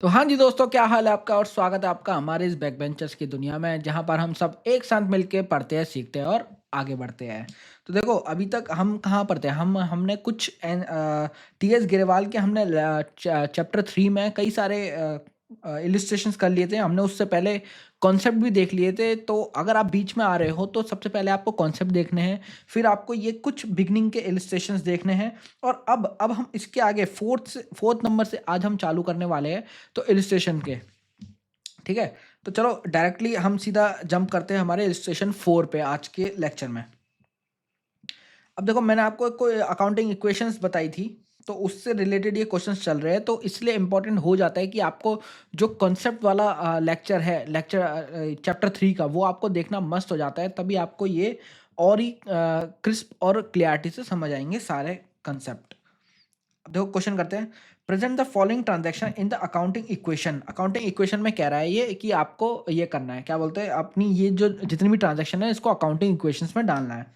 तो हाँ जी दोस्तों, क्या हाल है आपका और स्वागत है आपका हमारे इस बैक बेंचर्स की दुनिया में, जहाँ पर हम सब एक साथ मिलके पढ़ते हैं, सीखते हैं और आगे बढ़ते हैं। तो देखो, अभी तक हम कहाँ पढ़ते हैं, हमने कुछ टीएस गिरेवाल के हमने चैप्टर 3 में कई सारे इलिस्ट्रेशंस कर लिए थे। हमने उससे पहले कॉन्सेप्ट भी देख लिए थे। तो अगर आप बीच में आ रहे हो तो सबसे पहले आपको कॉन्सेप्ट देखने हैं, फिर आपको ये कुछ बिगनिंग के इलिस्ट्रेशंस देखने हैं। और अब हम इसके आगे फोर्थ नंबर से आज हम चालू करने वाले हैं, तो इलिस्ट्रेशन के। ठीक है, तो चलो डायरेक्टली हम सीधा जंप करते हैं हमारे इलिस्ट्रेशन 4 पे आज के लेक्चर में। अब देखो, मैंने आपको कोई अकाउंटिंग इक्वेशंस बताई थी, तो उससे रिलेटेड ये क्वेश्चंस चल रहे हैं, तो इसलिए इंपॉर्टेंट हो जाता है कि आपको जो कॉन्सेप्ट वाला लेक्चर है, लेक्चर चैप्टर 3 का, वो आपको देखना मस्ट हो जाता है। तभी आपको ये और ही क्रिस्प और क्लियरिटी से समझ आएंगे सारे कंसेप्ट। अब देखो, क्वेश्चन करते हैं। Present the following transaction in the accounting equation. Accounting equation में कह रहा है ये कि आपको ये करना है, क्या बोलते हैं, अपनी ये जो जितनी भी ट्रांजैक्शन है इसको अकाउंटिंग इक्वेशंस में डालना है।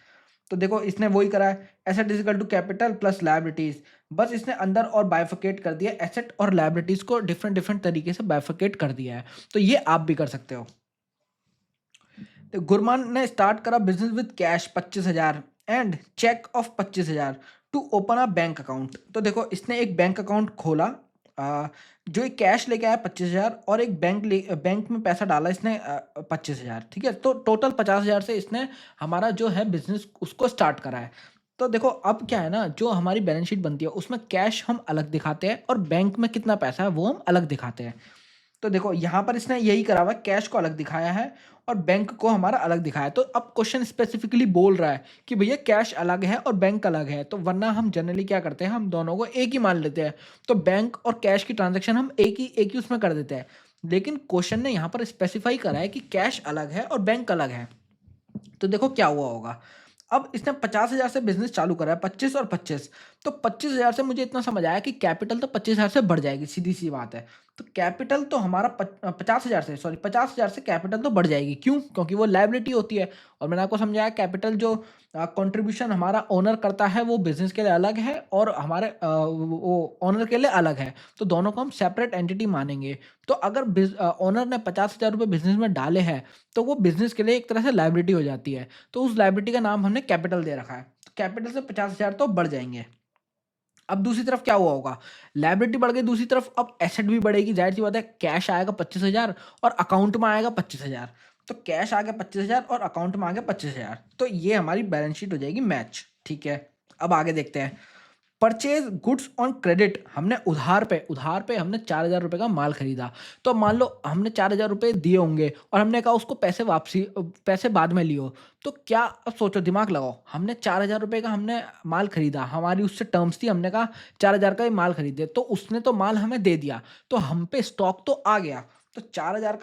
तो देखो, इसने वही करा है, asset is equal to capital plus liabilities. बस इसने अंदर और बाइफिकेट कर दिया, एसेट और लायबिलिटीज को डिफरेंट डिफरेंट तरीके से बाइफिकेट कर दिया है। तो ये आप भी कर सकते हो। तो गुरमान ने स्टार्ट करा business with cash 25,000 and cheque of 25,000 to open a bank account. तो देखो, इसने एक बैंक अकाउंट खोला, जो एक कैश लेके आया 25,000 और एक बैंक में पैसा डाला इसने 25,000। ठीक है, तो टोटल 50,000 से इसने हमारा जो है बिजनेस उसको स्टार्ट करा है। तो देखो, अब क्या है ना, जो हमारी बैलेंस शीट बनती है उसमें कैश हम अलग दिखाते हैं और बैंक में कितना पैसा है वो हम अलग दिखाते हैं। तो देखो, यहाँ पर इसने यही करा हुआ है, कैश को अलग दिखाया है और बैंक को हमारा अलग दिखाया है। तो अब क्वेश्चन स्पेसिफिकली बोल रहा है कि भैया कैश अलग है और बैंक अलग है, तो वरना हम जनरली क्या करते हैं, हम दोनों को एक ही मान लेते हैं। तो बैंक और कैश की ट्रांजैक्शन हम एक ही उसमें कर देते हैं। लेकिन क्वेश्चन ने यहाँ पर स्पेसिफाई करा है कि कैश अलग है और बैंक अलग है। तो देखो क्या हुआ होगा। अब इसने 50,000 से बिजनेस चालू करा है, 25 और 25। तो 25,000 से मुझे इतना समझ आया कि कैपिटल तो 25,000 से बढ़ जाएगी, सीधी सी बात है। तो कैपिटल तो हमारा 50,000 से, सॉरी, 50,000 से कैपिटल तो बढ़ जाएगी। क्यों? क्योंकि वो लायबिलिटी होती है। और मैंने आपको समझाया, कैपिटल जो कंट्रीब्यूशन हमारा ओनर करता है वो बिजनेस के लिए अलग है और हमारे वो ओनर के लिए अलग है। तो दोनों को हम सेपरेट एंटिटी मानेंगे। तो अगर ओनर ने 50,000 रुपये बिजनेस में डाले हैं, तो वो बिजनेस के लिए एक तरह से लायबिलिटी हो जाती है। तो उस लायबिलिटी का नाम हमने कैपिटल दे रखा है। तो कैपिटल से 50,000 तो बढ़ जाएंगे। अब दूसरी तरफ क्या हुआ होगा, लायबिलिटी बढ़ गई, दूसरी तरफ अब एसेट भी बढ़ेगी। जाहिर सी बात है, कैश आएगा 25,000 और अकाउंट में आएगा 25,000। तो कैश आ गया 25,000 और अकाउंट में आ गया 25,000। तो ये हमारी बैलेंस शीट हो जाएगी मैच। ठीक है, अब आगे देखते हैं। Purchase goods on credit. हमने उधार पे हमने 4,000 रुपये का माल खरीदा। तो मान लो हमने 4,000 रुपये दिए होंगे और हमने कहा उसको पैसे बाद में लियो। तो क्या, अब सोचो, दिमाग लगाओ, हमने 4,000 रुपये का हमने माल खरीदा, हमारी उससे टर्म्स थी, हमने कहा 4,000 का ही माल खरीदे, तो उसने तो माल हमें दे दिया, तो हम पे स्टॉक तो आ गया। तो 4,000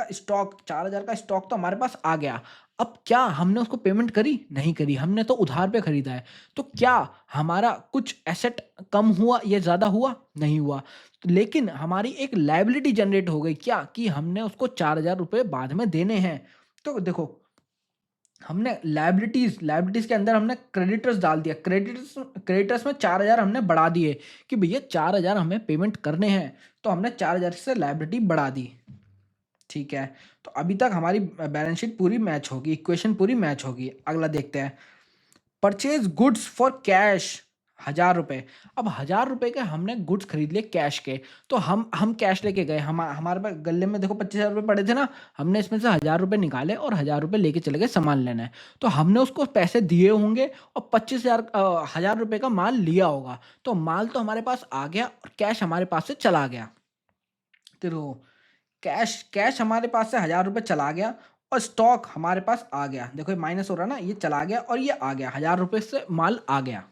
का स्टॉक तो हमारे पास आ गया। अब क्या हमने उसको पेमेंट करी? नहीं करी, हमने तो उधार पे खरीदा है। तो क्या हमारा कुछ एसेट कम हुआ या ज़्यादा हुआ? नहीं हुआ। लेकिन हमारी एक लायबिलिटी जनरेट हो गई, क्या कि हमने उसको 4,000 रुपये बाद में देने हैं। तो देखो, हमने लायबिलिटीज़ के अंदर हमने क्रेडिटर्स डाल दिया। क्रेडिटर्स में 4,000 हमने बढ़ा दिए कि भैया 4,000 हमें पेमेंट करने हैं। तो हमने 4,000 से लायबिलिटी बढ़ा दी। ठीक है, तो अभी तक हमारी बैलेंस शीट पूरी मैच होगी, इक्वेशन पूरी मैच होगी। अगला देखते हैं। परचेज गुड्स फॉर कैश 1,000 रुपये। अब 1,000 रुपये के हमने गुड्स खरीद लिए कैश के। तो हम कैश लेके गए, हमारे पास गले में देखो 25,000 रुपये पड़े थे ना। हमने इसमें से 1,000 रुपये निकाले और 1,000 रुपये लेके चले गए सामान लेने। तो हमने उसको पैसे दिए होंगे और 1,000 रुपये का माल लिया होगा। तो माल तो हमारे पास आ गया और कैश हमारे पास से चला गया। तो कैश कैश हमारे पास से 1,000 रुपये चला गया और स्टॉक हमारे पास आ गया। देखो, ये माइनस हो रहा है ना, ये चला गया और ये आ गया, 1,000 रुपये से माल आ गया।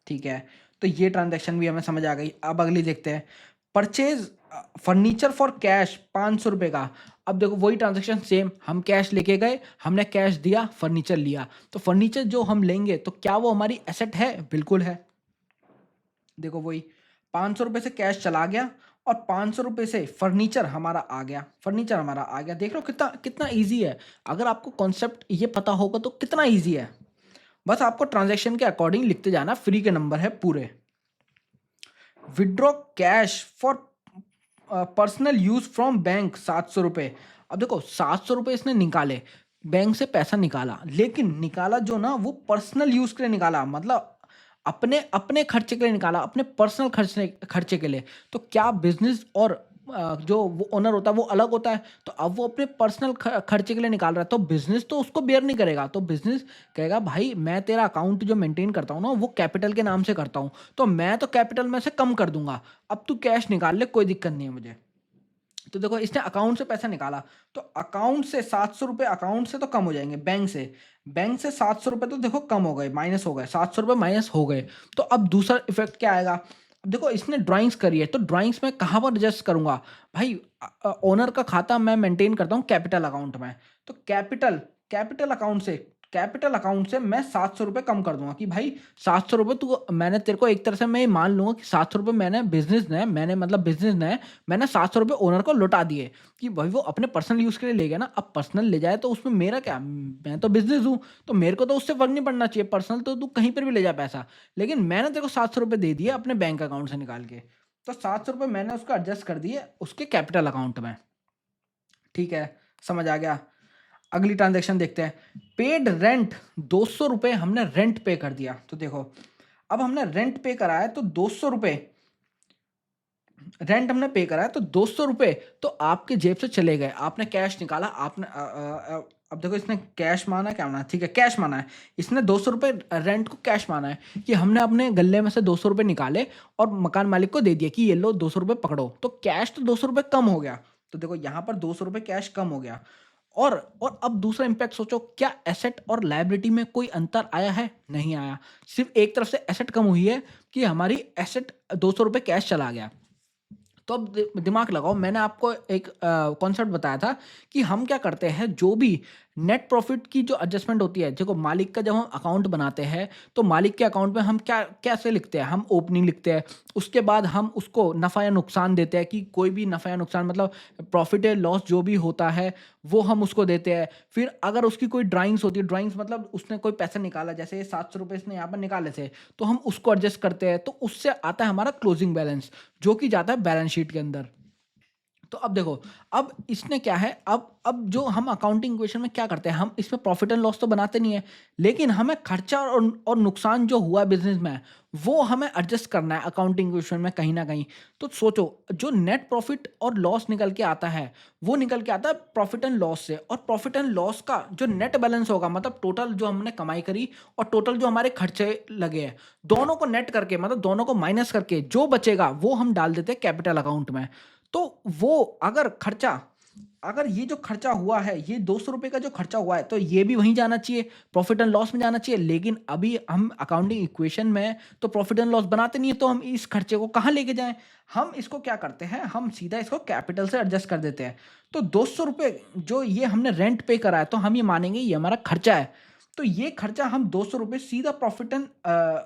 ठीक है, तो ये ट्रांजैक्शन भी हमें समझ आ गई। अब अगली देखते हैं। परचेज फर्नीचर फॉर कैश 500 रुपये का। अब देखो, वही ट्रांजैक्शन सेम, हम कैश लेके गए, हमने कैश दिया, फर्नीचर लिया। तो फर्नीचर जो हम लेंगे, तो क्या वो हमारी एसेट है? बिल्कुल है। देखो, वही 500 रुपये से कैश चला गया और 500 रुपये से फर्नीचर हमारा आ गया। देख लो कितना कितना ईजी है। अगर आपको कॉन्सेप्ट ये पता होगा तो कितना ईजी है। बस आपको ट्रांजैक्शन के अकॉर्डिंग लिखते जाना, फ्री के नंबर है पूरे। Withdraw cash for personal use from bank 700 रुपये। अब देखो 700 रुपये इसने निकाले, बैंक से पैसा निकाला, लेकिन निकाला जो ना वो पर्सनल यूज के लिए निकाला, मतलब अपने अपने खर्चे के लिए निकाला, अपने पर्सनल खर्चे खर्चे के लिए। तो क्या बिजनेस और जो वो ओनर होता है वो अलग होता है। तो अब वो अपने पर्सनल खर्चे के लिए निकाल रहा है, तो बिजनेस तो उसको बेयर नहीं करेगा। तो बिजनेस कहेगा भाई मैं तेरा अकाउंट जो मेंटेन करता हूँ ना वो कैपिटल के नाम से करता हूँ, तो मैं तो कैपिटल में से कम कर दूंगा, अब तू कैश निकाल ले, कोई दिक्कत नहीं है मुझे। तो देखो इसने अकाउंट से पैसा निकाला, तो अकाउंट से 700 रुपये अकाउंट से तो कम हो जाएंगे, बैंक से 700 रुपये तो देखो कम हो गए, माइनस हो गए, 700 रुपये माइनस हो गए। तो अब दूसरा इफेक्ट क्या आएगा। अब देखो इसने ड्राइंग्स करी है, तो ड्राइंग्स में कहाँ पर एडजस्ट करूंगा भाई। ओनर का खाता मैं मेंटेन करता हूँ कैपिटल अकाउंट में, तो कैपिटल अकाउंट से मैं 700 रुपये कम कर दूंगा कि भाई 700 रुपये तू, मैंने तेरे को एक तरह से मैं ये मान लूंगा कि 700 रुपये मैंने 700 रुपये ओनर को लौटा दिए, कि भाई वो अपने पर्सनल यूज के लिए ले गया ना। अब पर्सनल ले जाए तो उसमें मेरा क्या, मैं तो बिजनेस हूँ, तो मेरे को तो उससे फर्क नहीं पड़ना चाहिए, पर्सनल तो तू कहीं पर भी ले जा पैसा। लेकिन मैंने तेरे को 700 रुपये दे दिए अपने बैंक अकाउंट से निकाल के, तो 700 रुपये मैंने उसको एडजस्ट कर दिए उसके कैपिटल अकाउंट में। ठीक है, समझ आ गया। अगली ट्रांजैक्शन देखते हैं। पेड रेंट 200 रुपये हमने रेंट पे कर दिया। तो देखो अब हमने रेंट पे करा है, तो 200 रुपये रेंट हमने पे करा है, तो 200 रुपये तो आपके जेब से चले गए, आपने कैश निकाला, आपने अब देखो इसने कैश माना है, क्या माना है, ठीक है कैश माना है। इसने 200 रुपये रेंट को कैश माना है कि हमने अपने गले में से 200 रुपये निकाले और मकान मालिक को दे दिया कि ये लो 200 रुपये पकड़ो, तो कैश तो 200 रुपये कम हो गया। तो देखो यहाँ पर 200 रुपये कैश कम हो गया। और अब दूसरा इम्पैक्ट सोचो, क्या एसेट और लायबिलिटी में कोई अंतर आया है? नहीं आया, सिर्फ एक तरफ से एसेट कम हुई है कि हमारी एसेट 200 रुपये कैश चला गया। तो अब दिमाग लगाओ, मैंने आपको एक कॉन्सेप्ट बताया था कि हम क्या करते हैं, जो भी नेट प्रॉफिट की जो एडजस्टमेंट होती है, देखो मालिक का जब हम अकाउंट बनाते हैं तो मालिक के अकाउंट में हम क्या कैसे लिखते हैं, हम ओपनिंग लिखते हैं, उसके बाद हम उसको नफ़ा या नुकसान देते हैं, कि कोई भी नफ़ा या नुकसान मतलब प्रॉफिट या लॉस जो भी होता है वो हम उसको देते हैं। फिर अगर उसकी कोई ड्राइंग्स होती है, ड्राइंग्स मतलब उसने कोई पैसा निकाला, जैसे ये 700 रुपये इसने यहाँ पर निकाले थे, तो हम उसको एडजस्ट करते हैं, तो उससे आता है हमारा क्लोजिंग बैलेंस, जो कि जाता है बैलेंस शीट के अंदर। तो अब देखो, अब इसने क्या है, अब जो हम अकाउंटिंग इक्वेशन में क्या करते हैं, हम इसमें प्रॉफिट एंड लॉस तो बनाते नहीं है, लेकिन हमें खर्चा और नुकसान जो हुआ बिजनेस में वो हमें एडजस्ट करना है अकाउंटिंग इक्वेशन में कहीं ना कहीं। तो सोचो, जो नेट प्रॉफिट और लॉस निकल के आता है वो निकल के आता है प्रॉफिट एंड लॉस से, और प्रॉफिट एंड लॉस का जो नेट बैलेंस होगा, मतलब टोटल जो हमने कमाई करी और टोटल जो हमारे खर्चे लगे हैं, दोनों को नेट करके, मतलब दोनों को माइनस करके जो बचेगा वो हम डाल देते हैं कैपिटल अकाउंट में। तो वो अगर ये जो खर्चा हुआ है, ये 200 रुपये का जो खर्चा हुआ है, तो ये भी वहीं जाना चाहिए, प्रॉफिट एंड लॉस में जाना चाहिए। लेकिन अभी हम अकाउंटिंग इक्वेशन में तो प्रॉफिट एंड लॉस बनाते नहीं है, तो हम इस खर्चे को कहाँ लेके जाएं। हम इसको क्या करते हैं, हम सीधा इसको कैपिटल से एडजस्ट कर देते हैं। तो 200 रुपये जो ये हमने रेंट पे करा है, तो हम ये मानेंगे ये हमारा खर्चा है, तो ये खर्चा हम 200 रुपये सीधा प्रॉफिट एंड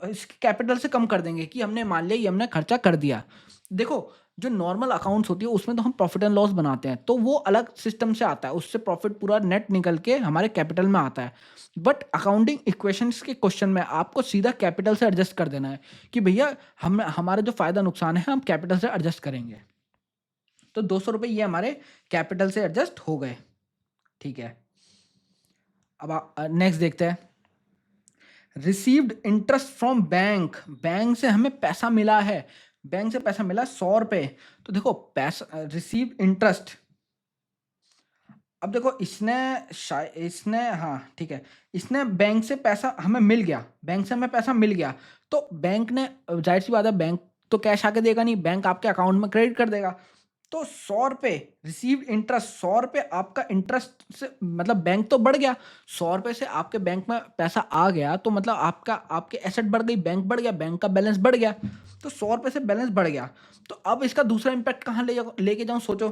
इसके कैपिटल से कम कर देंगे, कि हमने मान लिया ये हमने खर्चा कर दिया। देखो, जो नॉर्मल अकाउंट्स होती है उसमें तो हम प्रॉफिट एंड लॉस बनाते हैं, तो वो अलग सिस्टम से आता है, उससे प्रॉफिट पूरा नेट निकल के हमारे कैपिटल में आता है। बट अकाउंटिंग इक्वेशंस के क्वेश्चन में आपको सीधा कैपिटल से एडजस्ट कर देना है, कि भैया हम हमारा जो फायदा नुकसान है हम कैपिटल से एडजस्ट करेंगे। तो 200 रुपये ये हमारे कैपिटल से एडजस्ट हो गए। ठीक है, अब नेक्स्ट देखते हैं। Received interest from bank, bank से हमें पैसा मिला है, बैंक से पैसा मिला 100 रुपये। तो देखो पैसा रिसीव्ड इंटरेस्ट, अब देखो इसने हाँ ठीक है, इसने बैंक से पैसा हमें मिल गया, बैंक से हमें पैसा मिल गया, तो बैंक ने, जाहिर सी बात है बैंक तो कैश आके देगा नहीं, बैंक आपके अकाउंट में क्रेडिट कर देगा। तो 100 रुपये रिसीव्ड इंटरेस्ट, 100 रुपये आपका इंटरेस्ट से, मतलब बैंक तो बढ़ गया, 100 रुपये से आपके बैंक में पैसा आ गया, तो मतलब आपके एसेट बढ़ गई, बैंक बढ़ गया, बैंक का बैलेंस बढ़ गया, तो 100 रुपये से बैलेंस बढ़ गया। तो अब इसका दूसरा इम्पैक्ट कहाँ लेके जाऊँ, सोचो।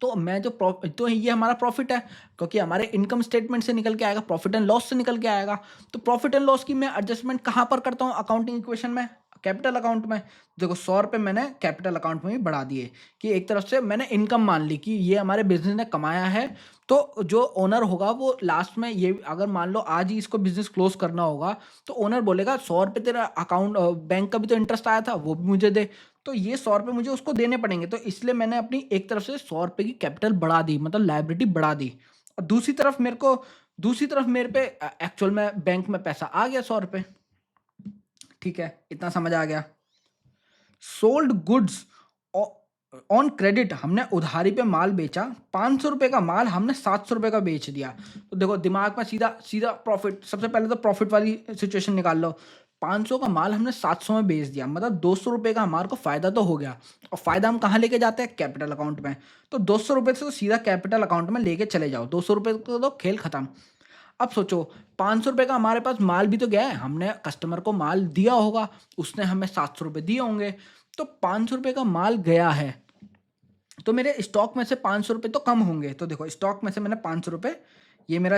तो मैं जो तो ये हमारा प्रॉफिट है, क्योंकि हमारे इनकम स्टेटमेंट से निकल के आएगा, प्रॉफिट एंड लॉस से निकल के आएगा। तो प्रॉफिट एंड लॉस की मैं एडजस्टमेंट कहाँ पर करता हूँ अकाउंटिंग इक्वेशन में, कैपिटल अकाउंट में। देखो 100 रुपये मैंने कैपिटल अकाउंट में भी बढ़ा दिए, कि एक तरफ से मैंने इनकम मान ली कि ये हमारे बिजनेस ने कमाया है। तो जो ओनर होगा वो लास्ट में, ये अगर मान लो आज ही इसको बिजनेस क्लोज करना होगा, तो ओनर बोलेगा 100 रुपये तेरा अकाउंट बैंक का भी तो इंटरेस्ट आया था, वो भी मुझे दे। तो ये 100 रुपए मुझे उसको देने पड़ेंगे, तो इसलिए मैंने अपनी एक तरफ से 100 रुपए की कैपिटल बढ़ा दी, मतलब लायबिलिटी बढ़ा दी। और दूसरी तरफ मेरे पे एक्चुअल में बैंक में पैसा आ गया 100 रुपए। ठीक है, इतना समझ आ गया। सोल्ड गुड्स ऑन क्रेडिट, हमने उधारी पे माल बेचा, 500 रुपए का माल हमने 700 रुपए का बेच दिया। तो देखो दिमाग में सीधा सीधा प्रॉफिट, सबसे पहले तो प्रॉफिट वाली सिचुएशन निकाल लो। 500 का माल हमने 700 में बेच दिया, मतलब 200 रुपए का हमारे को फायदा तो हो गया। और फायदा हम कहाँ लेके जाते हैं? कैपिटल अकाउंट में। तो 200 रुपए से तो सीधा कैपिटल अकाउंट में लेके चले जाओ, 200 रुपए तो खेल खत्म। अब सोचो, 500 रुपए का हमारे पास माल भी तो गया है, हमने कस्टमर को माल दिया होगा, उसने हमें 700 रुपए दिए होंगे। तो 500 रुपए का माल गया है, तो मेरे स्टॉक में से 500 रुपए तो कम होंगे। तो देखो स्टॉक में से मैंने 500 रुपए, ये मेरा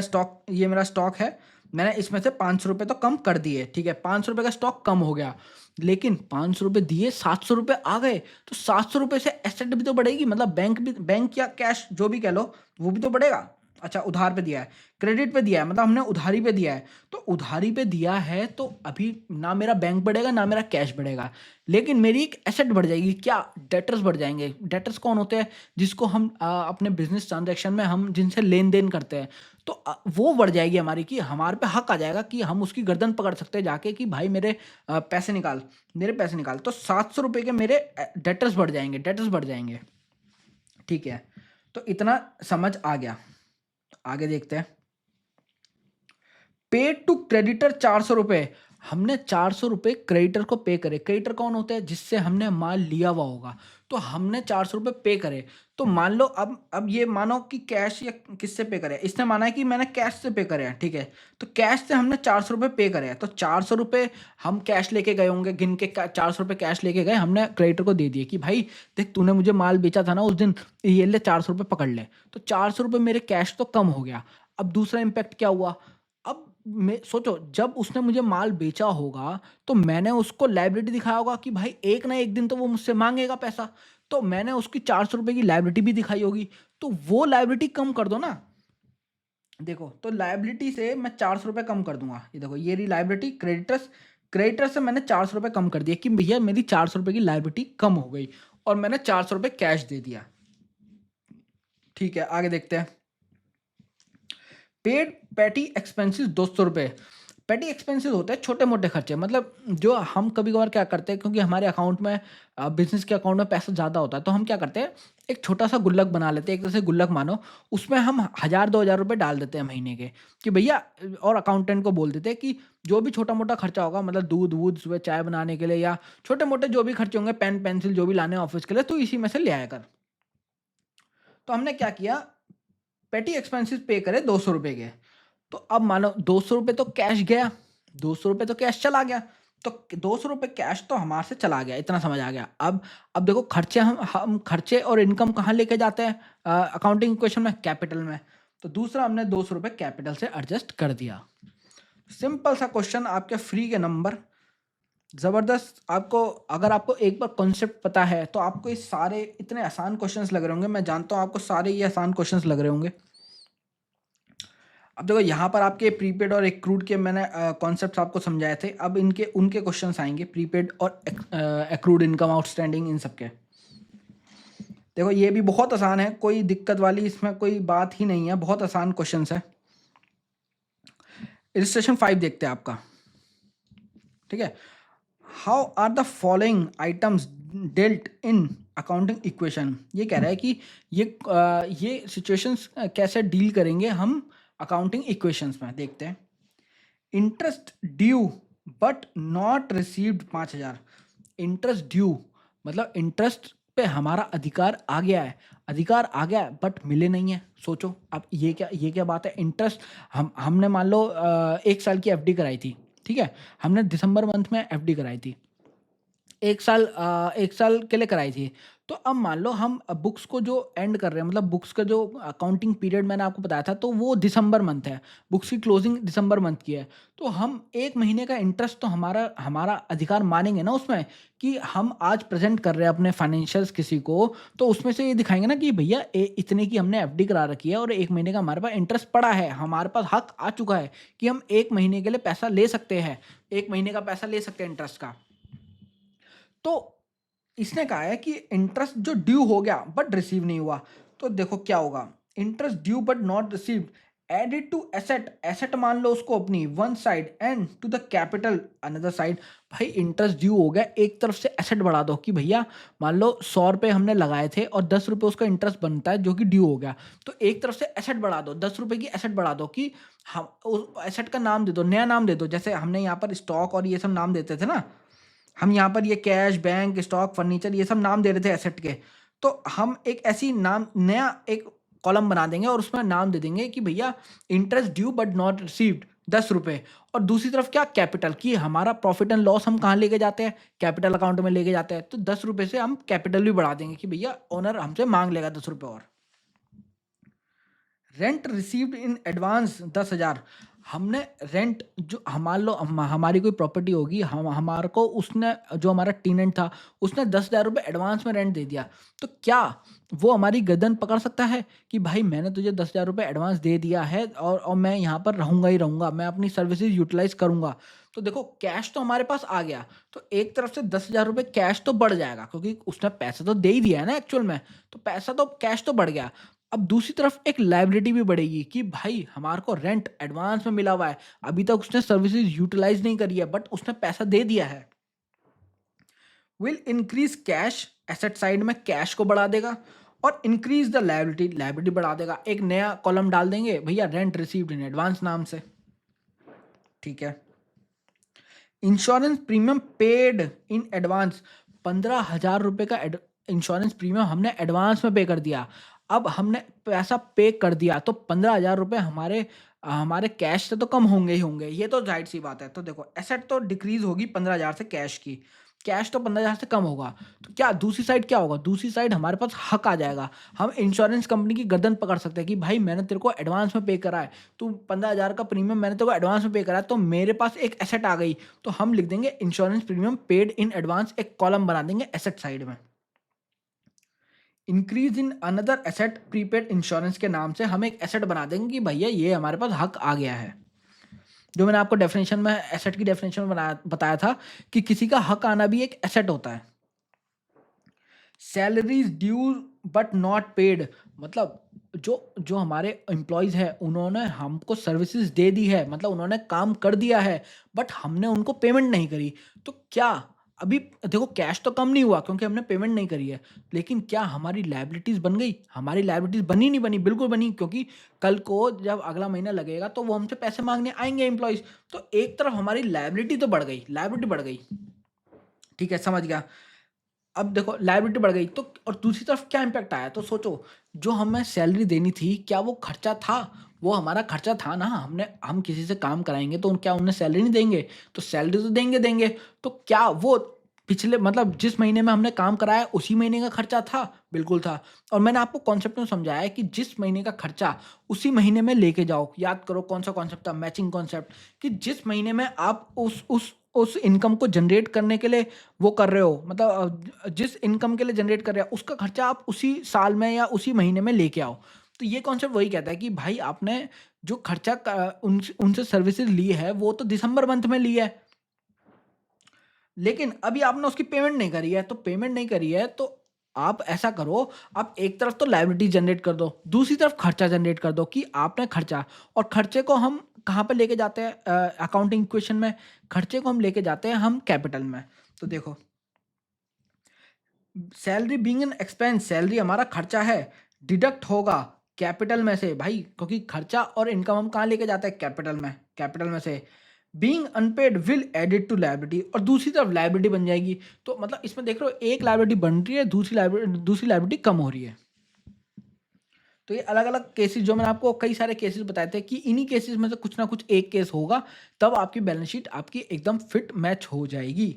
स्टॉक है, मैंने इसमें से 500 रुपए तो कम कर दिए। ठीक है, 500 रुपए का स्टॉक कम हो गया, लेकिन 500 रुपए दिए, 700 रुपए आ गए, तो 700 रुपए से एसेट भी तो बढ़ेगी, मतलब बैंक या कैश जो भी कह लो, वो भी तो बढ़ेगा। अच्छा, उधार पे दिया है, क्रेडिट पे दिया है, मतलब हमने उधारी पे दिया है। तो उधारी पे दिया है तो अभी ना मेरा बैंक बढ़ेगा ना मेरा कैश बढ़ेगा, लेकिन मेरी एक एसेट बढ़ जाएगी। क्या? डेटर्स बढ़ जाएंगे। डेटर्स कौन होते हैं? जिसको हम अपने बिजनेस ट्रांजैक्शन में हम जिनसे लेन देन करते हैं, तो वो बढ़ जाएगी हमारी, कि हमारे पे हक आ जाएगा कि हम उसकी गर्दन पकड़ सकते हैं जाके कि भाई मेरे पैसे निकाल, मेरे पैसे निकाल। तो 700 रुपए के मेरे डेटर्स बढ़ जाएंगे, डेटर्स बढ़ जाएंगे। ठीक है, तो इतना समझ आ गया। आगे देखते हैं। पेड टू क्रेडिटर 400 रुपए, हमने 400 रुपए क्रेडिटर को पे करे। क्रेडिटर कौन होता है? जिससे हमने माल लिया हुआ होगा, तो हमने 400 रुपए पे करे। तो मान लो अब ये मानो कि कैश या किससे पे करे, इसने माना है कि मैंने कैश से पे करे हैं। ठीक है, तो कैश से हमने 400 रुपए पे करे हैं, तो 400 रुपए हम कैश लेके गए होंगे, गिन के 400 रुपए कैश लेके गए, हमने क्रेडिटर को दे दिए कि भाई देख, तूने मुझे माल बेचा था ना उस दिन, ये ले 400 रुपए पकड़ ले। तो 400 रुपए मेरे कैश तो कम हो गया। अब दूसरा इम्पैक्ट क्या हुआ? अब मैं सोचो, जब उसने मुझे माल बेचा होगा, तो मैंने उसको लायबिलिटी दिखाया होगा कि भाई एक ना एक दिन तो वो मुझसे मांगेगा पैसा, तो मैंने उसकी 400 रुपए की लायबिलिटी भी दिखाई होगी। तो वो लायबिलिटी कम कर दो ना। देखो, तो लायबिलिटी से मैं 400 रुपए कम कर दूंगा। ये देखो, ये रही लायबिलिटी। क्रेडिटर से मैंने 400 रुपए कम कर दिया कि भैया मेरी 400 रुपए की लायबिलिटी कम हो गई, और मैंने 400 रुपए कैश दे दिया। ठीक है, आगे देखते हैं। पेड पैटी एक्सपेंसेस 200 रुपए। पैटी एक्सपेंसेस होते हैं छोटे मोटे खर्चे, मतलब जो हम कभी कभार क्या करते हैं, क्योंकि हमारे अकाउंट में बिजनेस के अकाउंट में पैसा ज़्यादा होता है, तो हम क्या करते हैं, एक छोटा सा गुल्लक बना लेते हैं, एक तरह से गुल्लक मानो। उसमें हम 1000 2000 रुपए डाल देते हैं महीने के, कि भैया, और अकाउंटेंट को बोल देते हैं कि जो भी छोटा मोटा खर्चा होगा, मतलब दूध वूध सुबह चाय बनाने के लिए, या छोटे मोटे जो भी खर्चे होंगे, पेन पेंसिल जो भी लाने हैं ऑफिस के लिए, तो इसी में से ले आया कर। तो हमने क्या किया, पेटी एक्सपेंसेस पे करे 200 रुपए के। तो अब मानो 200 रुपए तो कैश गया, 200 रुपए तो कैश चला गया। तो 200 रुपए कैश तो हमारे से चला गया, इतना समझ आ गया। अब देखो, खर्चे हम खर्चे और इनकम कहाँ लेके जाते हैं अकाउंटिंग इक्वेशन में? कैपिटल में। तो दूसरा हमने 200 रुपए कैपिटल से एडजस्ट कर दिया। सिंपल सा क्वेश्चन, आपके फ्री के नंबर, जबरदस्त। आपको अगर आपको एक बार कॉन्सेप्ट पता है, तो आपको ये सारे इतने आसान क्वेश्चंस लग रहे होंगे। मैं जानता हूँ आपको सारे ये आसान क्वेश्चंस लग रहे होंगे। अब देखो, यहाँ पर आपके प्रीपेड और एक्रूड के मैंने कॉन्सेप्ट्स आपको समझाए थे। अब इनके उनके क्वेश्चंस आएंगे, प्रीपेड और एक्रूड इनकम, आउटस्टैंडिंग, इन सब के। देखो, ये भी बहुत आसान है, कोई दिक्कत वाली इसमें कोई बात ही नहीं है, बहुत आसान क्वेश्चंस है। इलस्ट्रेशन 5 देखते हैं आपका। ठीक है, how are the following items dealt in accounting equation. ये कह रहा है कि ये सिचुएशंस कैसे डील करेंगे हम अकाउंटिंग इक्वेशंस में। देखते हैं। Interest due but not received 5000। Interest due मतलब इंटरेस्ट पे हमारा अधिकार आ गया है, अधिकार आ गया है बट मिले नहीं है। सोचो, अब ये क्या बात है। इंटरेस्ट हमने मान लो 1 साल की एफडी कराई थी। ठीक है, हमने दिसंबर मंथ में एफडी कराई थी, 1 साल के लिए कराई थी। तो अब मान लो हम बुक्स को जो एंड कर रहे हैं, मतलब बुक्स का जो अकाउंटिंग पीरियड मैंने आपको बताया था, तो वो दिसंबर मंथ है, बुक्स की क्लोजिंग दिसंबर मंथ की है। तो हम 1 महीने का इंटरेस्ट तो हमारा हमारा अधिकार मानेंगे ना उसमें, कि हम आज प्रेजेंट कर रहे हैं अपने फाइनेंशियल्स किसी को, तो उसमें से ये दिखाएंगे ना कि भैया इतने की हमने एफडी करा रखी है और 1 महीने का हमारे पास इंटरेस्ट पड़ा है, हमारे पास हक आ चुका है कि हम 1 महीने के लिए पैसा ले सकते हैं, 1 महीने का पैसा ले सकते हैं इंटरेस्ट का। तो इसने कहा है कि इंटरेस्ट जो ड्यू हो गया बट रिसीव नहीं हुआ, तो देखो क्या होगा। Interest due but not received, added to asset, asset मान लो उसको अपनी one side, and to the capital another side. भाई इंटरेस्ट ड्यू हो गया, एक तरफ से एसेट बढ़ा दो कि भैया मान लो 100 रुपये हमने लगाए थे और 10 रुपये उसका इंटरेस्ट बनता है जो कि ड्यू हो गया, तो एक तरफ से एसेट बढ़ा दो, 10 रुपये की एसेट बढ़ा दो कि हम उस एसेट का नाम दे दो, नया नाम दे दो। जैसे हमने यहाँ पर स्टॉक और ये सब नाम देते थे ना, हम यहाँ पर ये कैश, बैंक, स्टॉक, फर्नीचर ये सब नाम दे रहे थे एसेट के, तो हम एक ऐसी नाम नया एक कॉलम बना देंगे और उसमें नाम दे देंगे कि भैया interest due but not received 10 रुपये। और दूसरी तरफ क्या, कैपिटल, कि हमारा प्रॉफिट एंड लॉस हम कहाँ लेके जाते हैं, कैपिटल अकाउंट में लेके जाते हैं, तो 10 रुपये से हम कैपिटल भी बढ़ा देंगे कि भैया ओनर हमसे मांग लेगा 10 रुपये और। रेंट रिसीव्ड इन एडवांस 10,000, हमने रेंट जो मान लो हमारी कोई प्रॉपर्टी होगी, हम हमारे को उसने जो हमारा टेनेंट था उसने 10,000 रुपये एडवांस में रेंट दे दिया, तो क्या वो हमारी गर्दन पकड़ सकता है कि भाई मैंने तुझे 10,000 रुपये एडवांस दे दिया है और मैं यहाँ पर रहूँगा ही रहूँगा, मैं अपनी सर्विसेज यूटिलाइज करूँगा। तो देखो कैश तो हमारे पास आ गया, तो एक तरफ से 10,000 रुपये कैश तो बढ़ जाएगा क्योंकि उसने पैसा तो दे ही दिया है ना एक्चुअल में, तो पैसा तो कैश तो बढ़ गया। अब दूसरी तरफ एक लायबिलिटी भी बढ़ेगी कि भाई हमारे को रेंट एडवांस में मिला हुआ है, अभी तक उसने सर्विसेज यूटिलाइज नहीं करी है बट उसने पैसा दे दिया है। Will increase cash, asset side में कैश को बढ़ा देगा, और इंक्रीज द लायबिलिटी, लायबिलिटी बढ़ा देगा। एक नया कॉलम डाल देंगे भैया रेंट रिसीव्ड इन एडवांस नाम से, ठीक है। Insurance premium paid in advance, 15,000 रुपये का इंश्योरेंस प्रीमियम हमने एडवांस में पे कर दिया। अब हमने पैसा पे कर दिया तो 15,000 रुपये हमारे हमारे कैश से तो कम होंगे ही होंगे, ये तो जाहिर सी बात है। तो देखो एसेट तो डिक्रीज होगी 15,000 से, कैश की, कैश तो 15,000 से कम होगा, तो क्या दूसरी साइड क्या होगा, दूसरी साइड हमारे पास हक आ जाएगा। हम इंश्योरेंस कंपनी की गर्दन पकड़ सकते हैं कि भाई मैंने तेरे को एडवांस में पे करा है, तू 15,000 का प्रीमियम मैंने तेरे को एडवांस में पे करा है, तो मेरे पास एक एसेट आ गई, तो हम लिख देंगे insurance premium paid in advance, एक कॉलम बना देंगे एसेट साइड में। Increase in another asset prepaid insurance के नाम से हम एक एसेट बना देंगे कि भैया ये हमारे पास हक आ गया है। जो मैंने आपको डेफिनेशन में, एसेट की डेफिनेशन में बताया था कि किसी का हक आना भी एक एसेट होता है। Salaries due but not paid, मतलब जो जो हमारे एम्प्लॉयज़ हैं उन्होंने हमको सर्विसेज दे दी है, मतलब उन्होंने काम कर दिया है बट हमने उनको पेमेंट नहीं करी, तो क्या अभी देखो कैश तो कम नहीं हुआ क्योंकि हमने पेमेंट नहीं करी है, लेकिन क्या हमारी लायबिलिटीज़ बन गई, हमारी लायबिलिटीज़ बनी नहीं बनी, बिल्कुल बनी, क्योंकि कल को जब अगला महीना लगेगा तो वो हमसे पैसे मांगने आएंगे एम्प्लॉयज़, तो एक तरफ हमारी लायबिलिटी तो बढ़ गई, लायबिलिटी बढ़ गई, ठीक है, समझ गया। अब देखो लायबिलिटी बढ़ गई तो, और दूसरी तरफ क्या इम्पैक्ट आया, तो सोचो जो हमें सैलरी देनी थी क्या वो खर्चा था, वो हमारा खर्चा था ना, हम किसी से काम कराएंगे तो क्या उन्हें सैलरी नहीं देंगे, तो सैलरी तो देंगे देंगे, तो क्या वो पिछले मतलब जिस महीने में हमने काम कराया उसी महीने का खर्चा था, बिल्कुल था। और मैंने आपको कॉन्सेप्ट में समझाया है कि जिस महीने का खर्चा उसी महीने में लेके जाओ, याद करो कौन सा कॉन्सेप्ट था, मैचिंग कॉन्सेप्ट, कि जिस महीने में आप उस इनकम को जनरेट करने के लिए वो कर रहे हो, मतलब जिस इनकम के लिए जनरेट कर रहे हो उसका खर्चा आप उसी साल में या उसी महीने में लेके आओ। तो ये कॉन्सेप्ट वही कहता है कि भाई आपने जो खर्चा उनसे सर्विसेज ली है वो तो दिसंबर मंथ में ली है, लेकिन अभी आपने उसकी पेमेंट नहीं करी है, तो पेमेंट नहीं करी है तो आप ऐसा करो, आप एक तरफ तो लायबिलिटी जनरेट कर दो, दूसरी तरफ खर्चा जनरेट कर दो कि आपने खर्चा, और खर्चे को हम कहाँ पे लेके जाते हैं अकाउंटिंग इक्वेशन में, खर्चे को हम लेके जाते हैं हम कैपिटल में। तो देखो salary being an expense, salary हमारा खर्चा है, डिडक्ट होगा कैपिटल में से भाई, क्योंकि खर्चा और इनकम हम कहाँ लेके जाते हैं, कैपिटल में से। Being unpaid will added to liability, और दूसरी तरफ लायबिलिटी बन जाएगी, तो मतलब इसमें देख रहे हो एक लायबिलिटी बन रही है, दूसरी लायबिलिटी कम हो रही है। तो ये अलग अलग केसेस, जो मैंने आपको कई सारे केसेस बताए थे कि इन्हीं केसेस में से कुछ ना कुछ एक केस होगा, तब आपकी बैलेंस शीट आपकी एकदम फिट मैच हो जाएगी।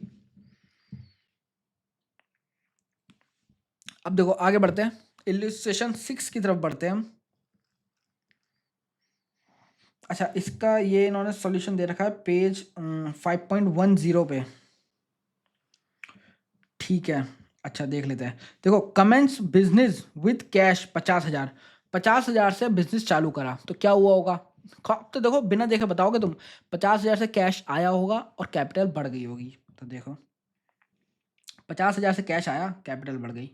अब देखो आगे बढ़ते हैं, इलस्ट्रेशन 6 की तरफ बढ़ते हैं हम। अच्छा इसका ये इन्होंने सॉल्यूशन दे रखा है पेज 5.10 पे, ठीक है। अच्छा देख लेते हैं, देखो कमेंस बिजनेस विथ कैश 50,000, 50,000 से बिजनेस चालू करा तो क्या हुआ होगा, तो देखो बिना देखे बताओगे तुम, 50,000 से कैश आया होगा और कैपिटल बढ़ गई होगी, तो देखो 50,000 से कैश आया, कैपिटल बढ़ गई।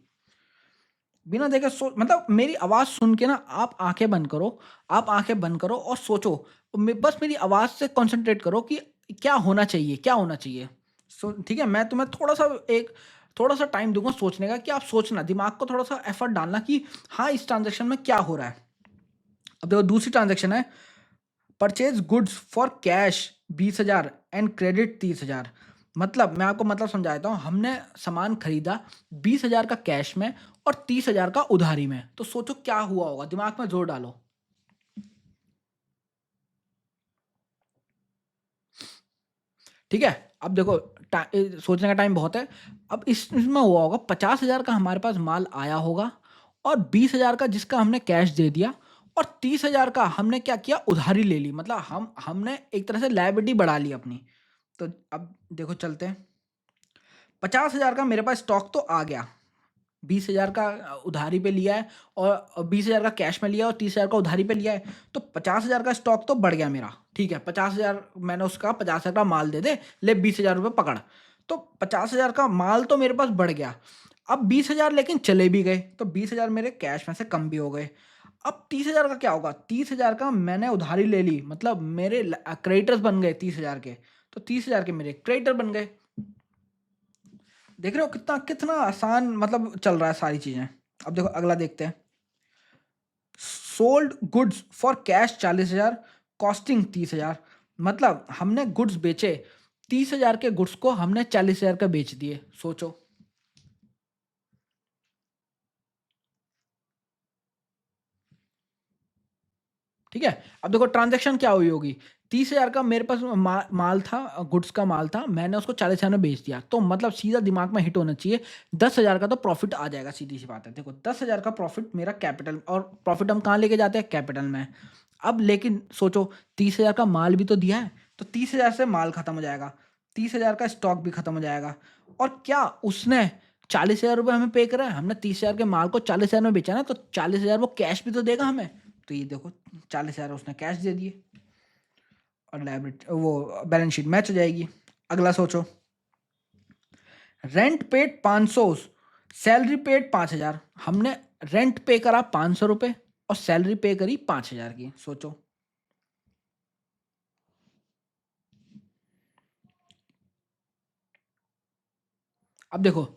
बिना देखे मतलब मेरी आवाज़ सुन के ना आप आँखें बंद करो, आप आँखें बंद करो और सोचो। बस मेरी आवाज़ से कंसंट्रेट करो कि क्या होना चाहिए, क्या होना चाहिए। ठीक है, मैं तुम्हें थोड़ा सा टाइम दूंगा सोचने का, कि आप सोचना, दिमाग को थोड़ा सा एफर्ट डालना कि हाँ, इस ट्रांजेक्शन में क्या हो रहा है। अब देखो, दूसरी ट्रांजेक्शन है, purchase goods for cash 20,000 and credit 30,000। मतलब मैं आपको मतलब समझाता हूँ, हमने सामान खरीदा 20,000 का कैश में और 30,000 का उधारी में। तो सोचो क्या हुआ होगा, दिमाग में जोर डालो। ठीक है, अब देखो, सोचने का टाइम बहुत है। अब इसमें हुआ होगा, 50,000 का हमारे पास माल आया होगा और 20,000 का जिसका हमने कैश दे दिया, और 30,000 का हमने क्या किया, उधारी ले ली। मतलब हमने एक तरह से लायबिलिटी बढ़ा ली अपनी। तो अब देखो, चलते हैं। 50,000 का मेरे पास स्टॉक तो आ गया, 20,000 का उधारी पे लिया है, और 20,000 का कैश में लिया और 30,000 का उधारी पे लिया है। तो 50,000 का स्टॉक तो बढ़ गया मेरा। ठीक है, 50,000 मैंने उसका 50,000 का माल दे दे, ले 20,000 रुपये पकड़। तो 50,000 का माल तो मेरे पास बढ़ गया। अब 20,000 लेकिन चले भी गए, तो 20,000 मेरे कैश में से कम भी हो गए। अब 30,000 का क्या होगा, 30,000 का मैंने उधारी ले ली, मतलब मेरे क्रेडिटर्स बन गए 30,000 के। तो 30,000 के मेरे क्रेडिटर बन गए। देख रहे हो कितना कितना आसान मतलब चल रहा है सारी चीजें। अब देखो, अगला देखते हैं। Sold goods for cash 40,000, costing 30,000। मतलब हमने गुड्स बेचे, 30,000 के गुड्स को हमने 40,000 का बेच दिए। सोचो। ठीक है, अब देखो ट्रांजैक्शन क्या हुई होगी। 30,000 का मेरे पास माल था, गुड्स का माल था, मैंने उसको 40,000 में बेच दिया। तो मतलब सीधा दिमाग में हिट होना चाहिए, 10,000 का तो प्रॉफिट आ जाएगा। सीधी सी बात है, देखो 10,000 का प्रॉफिट मेरा कैपिटल, और प्रॉफिट हम कहाँ लेके जाते हैं, कैपिटल में। अब लेकिन सोचो, 30,000 का माल भी तो दिया है, तो 30,000 से माल खत्म हो जाएगा, 30,000 का स्टॉक भी खत्म हो जाएगा। और क्या उसने 40,000 रुपये हमें पे करा है, हमने 30,000 के माल को 40,000 में बेचा ना, तो 40,000 वो कैश भी तो देगा हमें। तो ये देखो, 40,000 उसने कैश दे दिए, और लायबिलिटी वो बैलेंस शीट मैच हो जाएगी। अगला सोचो, रेंट पेड 500, सैलरी पेड 5,000। हमने रेंट पे करा 500 रुपये और सैलरी पे करी 5,000 की। सोचो। अब देखो,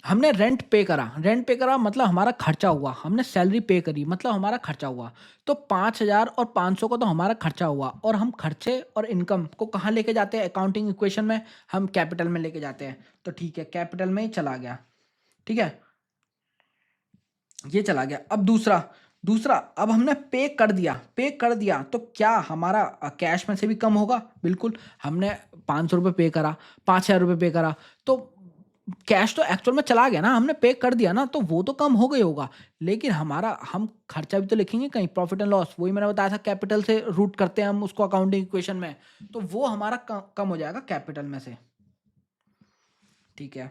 हमने रेंट पे करा मतलब हमारा खर्चा हुआ, हमने सैलरी पे करी मतलब हमारा खर्चा हुआ। तो 5,000 और 500 का तो हमारा खर्चा हुआ, और हम खर्चे और इनकम को कहाँ लेके जाते हैं अकाउंटिंग इक्वेशन में, हम कैपिटल में लेके जाते हैं। तो ठीक है, कैपिटल में ही चला गया। ठीक है, ये चला गया। अब दूसरा दूसरा अब हमने पे कर दिया तो क्या हमारा कैश में से भी कम होगा, बिल्कुल। हमने 500 रुपये पे करा, 5,000 रुपये पे करा, तो कैश तो एक्चुअल में चला गया ना, हमने पे कर दिया ना, तो वो तो कम हो गई होगा। लेकिन हमारा हम खर्चा भी तो लिखेंगे कहीं, प्रॉफिट एंड लॉस, वही मैंने बताया था, कैपिटल से रूट करते हैं हम उसको अकाउंटिंग इक्वेशन में। तो वो हमारा कम हो जाएगा कैपिटल में से। ठीक है,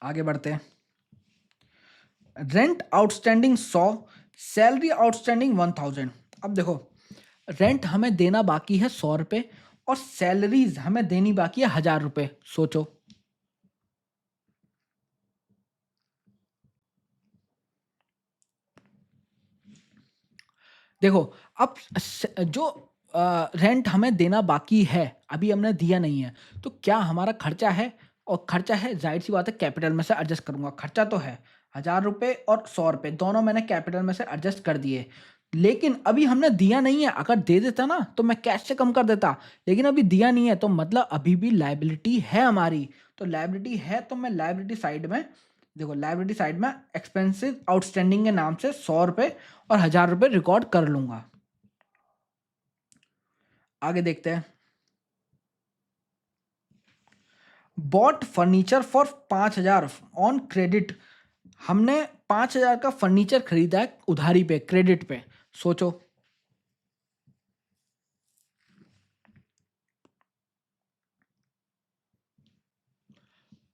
आगे बढ़ते हैं। Rent outstanding 100, salary outstanding 1,000। अब देखो, रेंट हमें देना बाकी है 100 रुपये, और सैलरीज हमें देनी बाकी है 1,000 रुपये। सोचो। देखो, अब जो रेंट हमें देना बाकी है, अभी हमने दिया नहीं है, तो क्या हमारा खर्चा है, और खर्चा है, जाहिर सी बात है कैपिटल में से एडजस्ट करूंगा। खर्चा तो है 1,000 रुपये और 100 रुपये, दोनों मैंने कैपिटल में से एडजस्ट कर दिए। लेकिन अभी हमने दिया नहीं है, अगर दे देता ना तो मैं कैश से कम कर देता। लेकिन अभी दिया नहीं है, तो मतलब अभी भी लाइबिलिटी है हमारी। तो लाइबिलिटी है, तो मैं लाइबिलिटी साइड में, देखो लाइबिलिटी साइड में एक्सपेंसिव आउटस्टैंडिंग के नाम से 100 रुपये और 1,000 रुपये रिकॉर्ड कर लूंगा। आगे देखते हैं। Bought furniture for 5,000 on credit. हमने 5,000 का फर्नीचर खरीदा है उधारी पे, क्रेडिट पे। सोचो।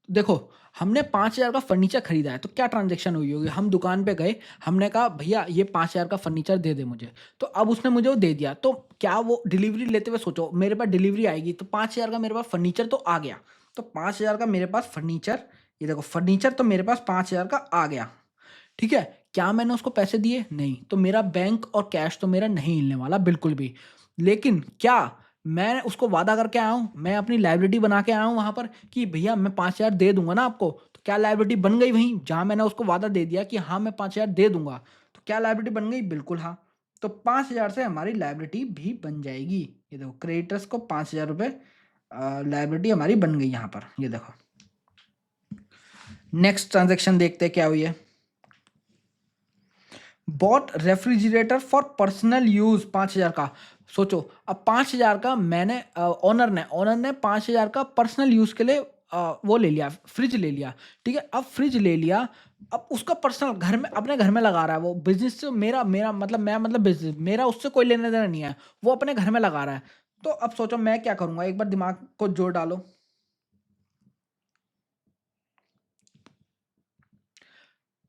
देखो, हमने 5,000 का फर्नीचर खरीदा है, तो क्या ट्रांजेक्शन हुई होगी, हम दुकान पे गए, हमने कहा भैया ये 5,000 का फर्नीचर दे दे मुझे। तो अब उसने मुझे वो दे दिया, तो क्या वो डिलीवरी लेते हुए, सोचो मेरे पास डिलीवरी आएगी, तो 5,000 का मेरे पास फर्नीचर तो आ गया। तो 5,000 का मेरे पास फर्नीचर ये देखो फर्नीचर तो मेरे पास 5,000 का आ गया, ठीक है? क्या मैंने उसको पैसे दिए? नहीं। तो मेरा बैंक और कैश तो मेरा नहीं हिलने वाला बिल्कुल भी। लेकिन क्या मैं उसको वादा करके आया हूँ, मैं अपनी लायबिलिटी बना के आया हूँ वहाँ पर कि भैया मैं 5,000 दे दूँगा ना आपको, तो क्या लायबिलिटी बन गई वहीं? जहाँ मैंने उसको वादा दे दिया कि हाँ, मैं 5,000 दे दूँगा, तो क्या लायबिलिटी बन गई? बिल्कुल हाँ। तो 5,000 से हमारी लायबिलिटी भी बन जाएगी। ये देखो क्रेडिटर्स को ₹5,000 लायबिलिटी हमारी बन गई यहाँ पर, ये देखो। नेक्स्ट ट्रांज़ैक्शन देखते हैं क्या हुई है। Bought refrigerator for personal use 5,000 का। सोचो अब 5,000 का मैंने ओनर ने 5,000 का पर्सनल यूज़ के लिए वो ले लिया, फ्रिज ले लिया, ठीक है? अब फ्रिज ले लिया, अब उसका पर्सनल घर में अपने घर में लगा रहा है वो बिज़नेस से मेरा मेरा मतलब मैं मतलब बिज़नेस मेरा उससे कोई लेना-देना नहीं है, वो अपने घर में लगा रहा है। तो अब सोचो मैं क्या करूँगा? एक बार दिमाग को जोर डालो।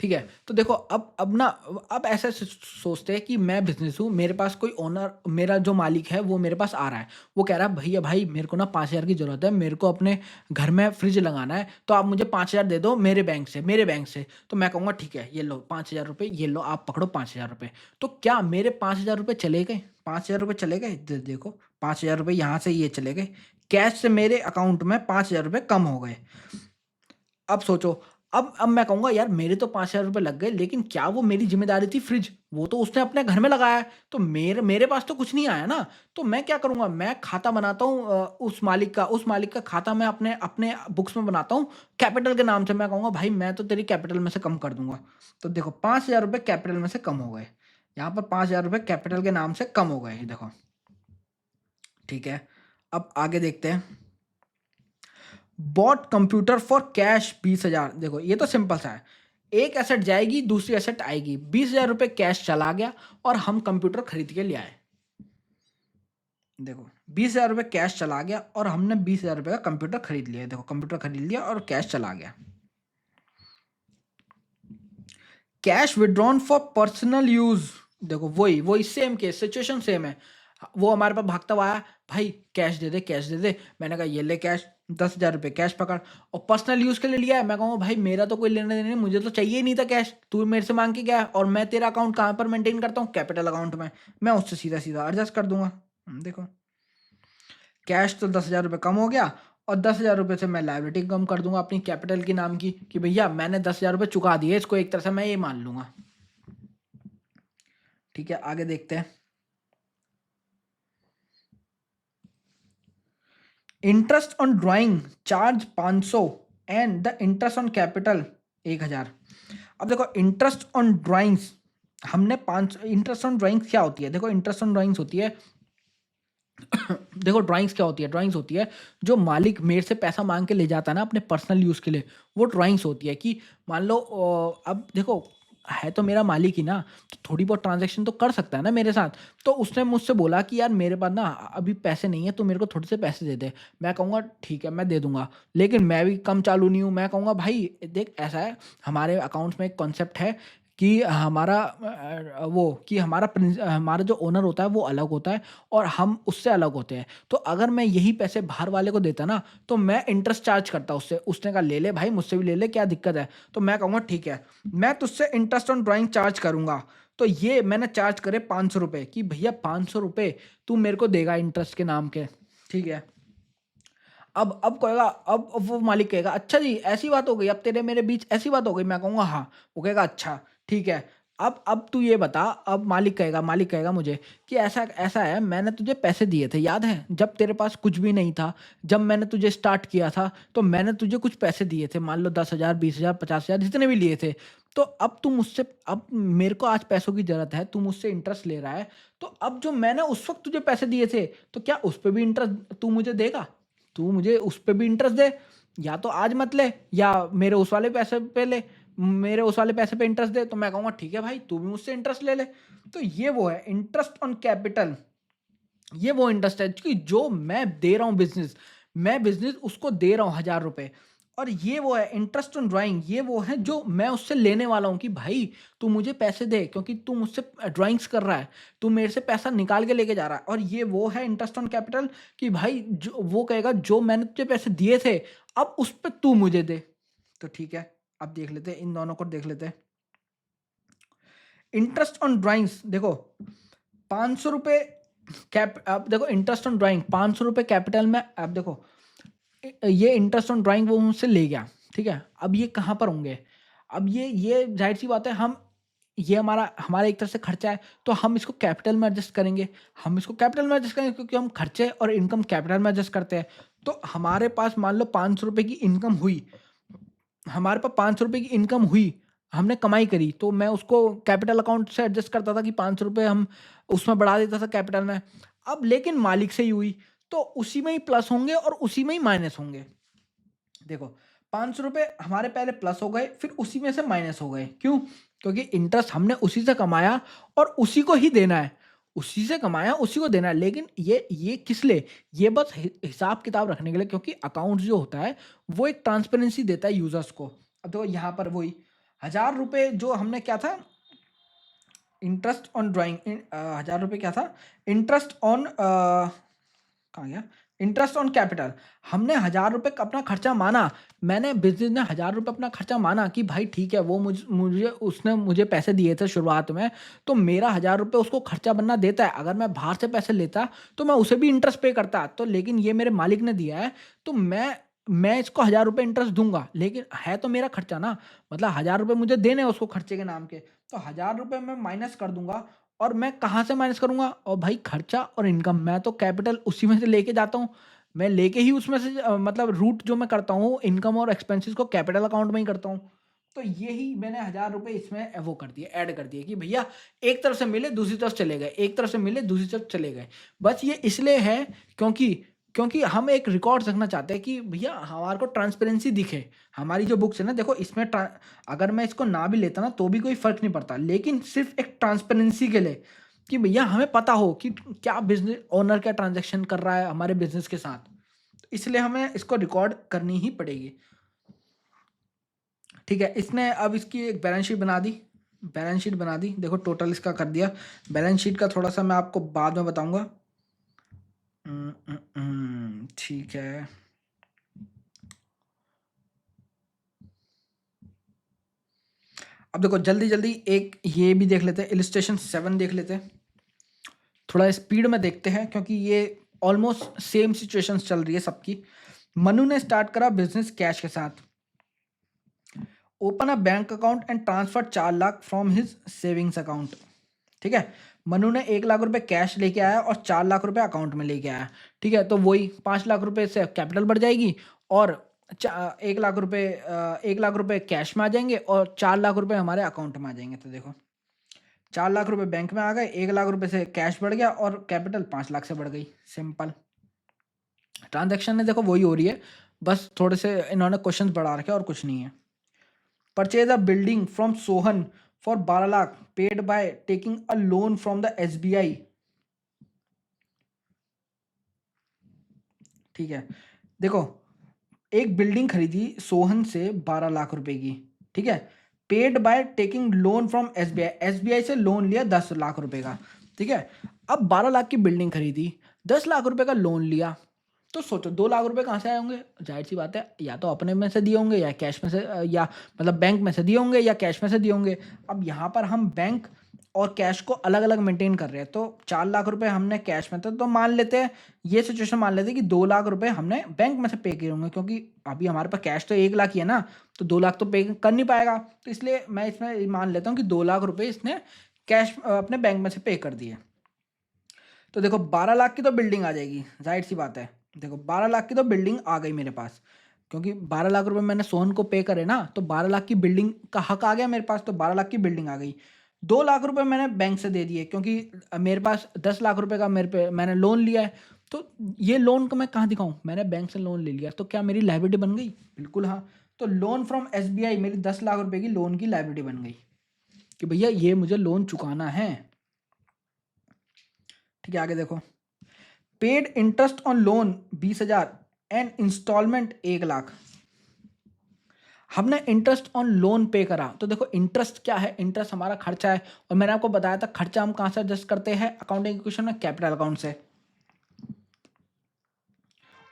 ठीक है, तो देखो अब ना अब ऐसे सोचते हैं कि मैं बिज़नेस हूँ, मेरे पास कोई ओनर मेरा जो मालिक है वो मेरे पास आ रहा है। वो कह रहा है भैया भाई मेरे को ना 5,000 की ज़रूरत है, मेरे को अपने घर में फ्रिज लगाना है, तो आप मुझे 5,000 दे दो मेरे बैंक से। तो मैं कहूँगा ठीक है, ये लो ₹5,000 ये लो आप पकड़ो ₹5,000। तो क्या मेरे ₹5,000 चले गए? ₹5,000 चले गए? देखो ₹5,000 यहाँ से ये चले गए। कैश से मेरे अकाउंट में ₹5,000 कम हो गए। अब सोचो, अब मैं कहूँगा यार मेरे तो ₹5,000 लग गए, लेकिन क्या वो मेरी ज़िम्मेदारी थी फ्रिज? वो तो उसने अपने घर में लगाया है, तो मेरे मेरे पास तो कुछ नहीं आया ना। तो मैं क्या करूँगा, मैं खाता बनाता हूँ उस मालिक का खाता मैं अपने अपने बुक्स में बनाता हूँ, कैपिटल के नाम से मैं कहूँगा भाई मैं तो तेरी कैपिटल में से कम कर दूँगा। तो देखो ₹5,000 कैपिटल में से कम हो गए। यहाँ पर ₹5,000 कैपिटल के नाम से कम हो गए, ये देखो। ठीक है, अब आगे देखते हैं। Bought computer for cash 20,000। देखो ये तो सिंपल सा है, एक एसेट जाएगी दूसरी एसेट आएगी। ₹20,000 कैश चला गया और हम कंप्यूटर खरीद के ले आए। देखो ₹20,000 कैश चला गया और हमने ₹20,000 का कंप्यूटर खरीद लिया। देखो कंप्यूटर खरीद लिया और कैश चला गया। Cash withdrawn for personal use. देखो वही वही सेम केस, सिचुएशन सेम है। वो हमारे पास भागता हुआ आया, भाई कैश दे दे कैश दे दे। मैंने कहा ये ले कैश, ₹10,000 कैश पकड़। और पर्सनल यूज के लिए लिया है, मैं कहूँगा भाई मेरा तो कोई लेना देना नहीं, मुझे तो चाहिए ही नहीं था कैश, तू मेरे से मांग के गया है। और मैं तेरा अकाउंट कहाँ पर मेंटेन करता हूँ? कैपिटल अकाउंट में। मैं उससे सीधा सीधा एडजस्ट कर दूंगा। देखो कैश तो ₹10,000 कम हो गया और ₹10,000 से मैं लायबिलिटी कम कर दूंगा अपनी कैपिटल के नाम की, कि भैया मैंने ₹10,000 चुका दिए इसको, एक तरह से मैं ये मान लूंगा। ठीक है, आगे देखते हैं। Interest on drawing charge 500 and the interest on capital 1,000। अब देखो इंटरेस्ट ऑन ड्राइंग्स हमने 500। इंटरेस्ट ऑन ड्राइंग्स क्या होती है? देखो इंटरेस्ट ऑन ड्राइंग्स होती है देखो ड्राइंग्स क्या होती है? ड्राइंग्स होती है जो मालिक मेरे से पैसा मांग के ले जाता है ना अपने पर्सनल यूज़ के लिए, वो ड्राइंग्स होती है। कि मान लो अब देखो है तो मेरा मालिक ही ना, तो थोड़ी बहुत ट्रांजैक्शन तो कर सकता है ना मेरे साथ। तो उसने मुझसे बोला कि यार मेरे पास ना अभी पैसे नहीं है, तो मेरे को थोड़े से पैसे दे दे। मैं कहूँगा ठीक है मैं दे दूंगा, लेकिन मैं भी कम चालू नहीं हूँ। मैं कहूँगा भाई देख ऐसा है, हमारे अकाउंट्स में एक कॉन्सेप्ट है कि हमारा जो ओनर होता है वो अलग होता है और हम उससे अलग होते हैं। तो अगर मैं यही पैसे बाहर वाले को देता ना, तो मैं इंटरेस्ट चार्ज करता उससे। उसने कहा ले ले भाई मुझसे भी ले ले, क्या दिक्कत है? तो मैं कहूँगा ठीक है, मैं तुझसे इंटरेस्ट ऑन ड्राइंग चार्ज करूँगा। तो ये मैंने चार्ज करे ₹500 कि भैया ₹500 तू मेरे को देगा इंटरेस्ट के नाम के। ठीक है, अब कहेगा, अब वो मालिक कहेगा अच्छा जी ऐसी बात हो गई, अब तेरे मेरे बीच ऐसी बात हो गई। मैं कहूँगा हाँ। वो कहेगा अच्छा ठीक है, अब तू ये बता। अब मालिक कहेगा मुझे कि ऐसा ऐसा है, मैंने तुझे पैसे दिए थे याद है, जब तेरे पास कुछ भी नहीं था। जब मैंने तुझे स्टार्ट किया था तो मैंने तुझे कुछ पैसे दिए थे, मान लो 10,000 20,000 50,000 जितने भी लिए थे। तो अब तू मुझसे, अब मेरे को आज पैसों की जरूरत है, तू मुझसे इंटरेस्ट ले रहा है। तो अब जो मैंने उस वक्त तुझे पैसे दिए थे, तो क्या उस पर भी इंटरेस्ट तू मुझे देगा? तू मुझे उस पे भी इंटरेस्ट दे, या तो आज मत ले या मेरे उस वाले पैसे पे ले, मेरे उस वाले पैसे पे इंटरेस्ट दे। तो मैं कहूँगा ठीक है भाई तू भी मुझसे इंटरेस्ट ले ले। तो ये वो है इंटरेस्ट ऑन कैपिटल। ये वो इंटरेस्ट है कि जो मैं दे रहा हूँ बिजनेस, मैं बिजनेस उसको दे रहा हूँ ₹1,000। और ये वो है इंटरेस्ट ऑन ड्राइंग, ये वो है जो मैं उससे लेने वाला हूँ कि भाई तू मुझे पैसे दे, क्योंकि तू मुझसे ड्राइंग्स कर रहा है, तू मेरे से पैसा निकाल के लेके जा रहा है। और ये वो है इंटरेस्ट ऑन कैपिटल कि भाई जो वो कहेगा जो मैंने तुझे पैसे दिए थे अब उस पर तू मुझे दे। तो ठीक है, अब देख लेते हैं, इन दोनों को देख लेते हैं। इंटरेस्ट ऑन ड्राइंग्स देखो, 500 रुपये कैप, अब देखो इंटरेस्ट ऑन ड्राइंग 500 रुपये कैपिटल में। अब देखो ये इंटरेस्ट ऑन ड्राइंग वो मुझसे ले गया, ठीक है। अब ये कहाँ पर होंगे? अब ये जाहिर सी बात है, हम ये हमारा एक तरह से खर्चा है, तो हम इसको कैपिटल में एडजस्ट करेंगे। हम इसको कैपिटल में एडजस्ट करेंगे क्योंकि हम खर्चे और इनकम कैपिटल में एडजस्ट करते हैं। तो हमारे पास मान लो 500 रुपये की इनकम हुई, हमारे पास 500 रुपये की इनकम हुई, हमने कमाई करी, तो मैं उसको कैपिटल अकाउंट से एडजस्ट करता था कि 500 रुपये हम उसमें बढ़ा देता था कैपिटल में। अब लेकिन मालिक से ही हुई, तो उसी में ही प्लस होंगे और उसी में ही माइनस होंगे। देखो 500 रुपये हमारे पहले प्लस हो गए, फिर उसी में से माइनस हो गए। क्यों? क्योंकि इंटरेस्ट हमने उसी से कमाया और उसी को ही देना है, उसी से कमाया उसी को देना है। लेकिन ये किस लिए? ये बस हिसाब किताब रखने के लिए, क्योंकि अकाउंट जो होता है वो एक ट्रांसपेरेंसी देता है यूजर्स को। अब देखो यहाँ पर वही 1000 रुपये जो हमने क्या था, इंटरेस्ट ऑन ड्राइंग, 1000 रुपये क्या था, इंटरेस्ट ऑन कहाँ गया, इंटरेस्ट ऑन कैपिटल। हमने 1000 रुपये का अपना खर्चा माना, मैंने बिजनेस ने 1000 रुपये अपना खर्चा माना कि भाई ठीक है, वो मुझे उसने मुझे पैसे दिए थे शुरुआत में, तो मेरा 1000 रुपये उसको खर्चा बनना देता है। अगर मैं बाहर से पैसे लेता तो मैं उसे भी इंटरेस्ट पे करता, तो लेकिन ये मेरे मालिक ने दिया है, तो मैं इसको 1000 रुपये इंटरेस्ट दूंगा, लेकिन है तो मेरा खर्चा ना, मतलब 1000 रुपये मुझे देने हैं उसको खर्चे के नाम के, तो 1000 रुपये मैं माइनस कर दूंगा। और मैं कहाँ से माइनस करूंगा? और भाई खर्चा और इनकम, मैं तो कैपिटल उसी में से लेके जाता हूँ, मैं लेके ही उसमें से मतलब रूट जो मैं करता हूँ इनकम और एक्सपेंसेस को कैपिटल अकाउंट में ही करता हूँ। तो यही मैंने 1000 रुपये इसमें वो कर दिए, ऐड कर दिए कि भैया एक तरफ से मिले दूसरी तरफ चले गए, एक तरफ से मिले दूसरी तरफ चले गए। बस ये इसलिए है क्योंकि क्योंकि हम एक रिकॉर्ड रखना चाहते हैं कि भैया हमारे को ट्रांसपेरेंसी दिखे। हमारी जो बुक्स है ना, देखो इसमें अगर मैं इसको ना भी लेता ना तो भी कोई फर्क नहीं पड़ता, लेकिन सिर्फ एक ट्रांसपेरेंसी के लिए कि भैया हमें पता हो कि क्या बिजनेस ओनर क्या ट्रांजैक्शन कर रहा है हमारे बिजनेस के साथ, तो इसलिए हमें इसको रिकॉर्ड करनी ही पड़ेगी। ठीक है, इसने अब इसकी एक बैलेंस शीट बना दी, बैलेंस शीट बना दी, देखो टोटल इसका कर दिया। बैलेंस शीट का थोड़ा सा मैं आपको बाद में बताऊंगा। ठीक है, अब देखो जल्दी जल्दी एक ये भी देख लेते हैं, इलिस्ट्रेशन 7 देख लेते हैं, थोड़ा स्पीड में देखते हैं क्योंकि ये ऑलमोस्ट सेम सिचुएशन चल रही है सबकी। मनु ने स्टार्ट करा बिजनेस कैश के साथ, open a bank account and transfer 4 lakh from his savings account. ठीक है, मनु ने 1 लाख रुपए कैश लेके आया और 4 लाख रुपए अकाउंट में लेके आया। ठीक है, तो वही 5 लाख रुपए से कैपिटल बढ़ जाएगी और 1 लाख रुपए 1 लाख रुपए कैश में आ जाएंगे और 4 लाख रुपए हमारे अकाउंट में आ जाएंगे। तो देखो 4 लाख रुपए बैंक में आ गए, 1 लाख रुपए से कैश बढ़ गया और कैपिटल 5 लाख से बढ़ गई। सिंपल ट्रांजैक्शन में देखो वही हो रही है, बस थोड़े से इन्होंने क्वेश्चंस बढ़ा रखे और कुछ नहीं है। Purchase a building from Sohan for 12 lakh paid by taking a loan from the SBI। ठीक है, देखो एक बिल्डिंग खरीदी सोहन से 12 लाख रुपए की, ठीक है, paid by taking loan from SBI से लोन लिया 10 लाख रुपए का। ठीक है, अब 12 लाख की बिल्डिंग खरीदी, 10 लाख रुपए का लोन लिया, तो सोचो 2 लाख रुपए कहाँ से आए होंगे? जाहिर सी बात है, या तो अपने में से दिए होंगे या कैश में से या मतलब बैंक में से दिए होंगे या कैश में से दिए होंगे। अब यहाँ पर हम बैंक और कैश को अलग अलग मेंटेन कर रहे हैं, तो 4 लाख रुपए हमने कैश में थे, तो मान लेते हैं ये सिचुएशन, मान लेते हैं कि 2 लाख रुपए हमने बैंक में से पे किए होंगे, क्योंकि अभी हमारे पास कैश तो 1 लाख ही है ना, तो 2 लाख तो पे कर नहीं पाएगा, तो इसलिए मैं इसमें मान लेता हूँ कि 2 लाख रुपए इसने कैश अपने बैंक में से पे कर दिए। तो देखो 12 लाख की तो बिल्डिंग आ जाएगी, जाहिर सी बात है। देखो 12 लाख की तो बिल्डिंग आ गई मेरे पास, क्योंकि 12 लाख रुपए मैंने सोहन को पे करे ना, तो 12 लाख की बिल्डिंग का हक आ गया मेरे पास, तो 12 लाख की बिल्डिंग आ गई। 2 लाख रुपए मैंने बैंक से दे दिए, क्योंकि मेरे पास 10 लाख रुपए का मेरे पे मैंने लोन लिया है, तो ये लोन को मैं कहाँ दिखाऊं? मैंने बैंक से लोन ले लिया, तो क्या मेरी लाइबिलिटी बन गई? बिल्कुल हाँ। तो लोन फ्रॉम SBI मेरी 10 लाख रुपए की लोन की लाइबिलिटी बन गई कि भैया ये मुझे लोन चुकाना है। ठीक है, आगे देखो, paid interest on loan 20,000 and installment 1 lakh. हमने इंटरेस्ट ऑन लोन पे करा, तो देखो इंटरेस्ट क्या है? इंटरेस्ट हमारा खर्चा है, और मैंने आपको बताया था खर्चा हम कहाँ से एडजस्ट करते हैं अकाउंटिंग इक्वेशन में, कैपिटल अकाउंट से।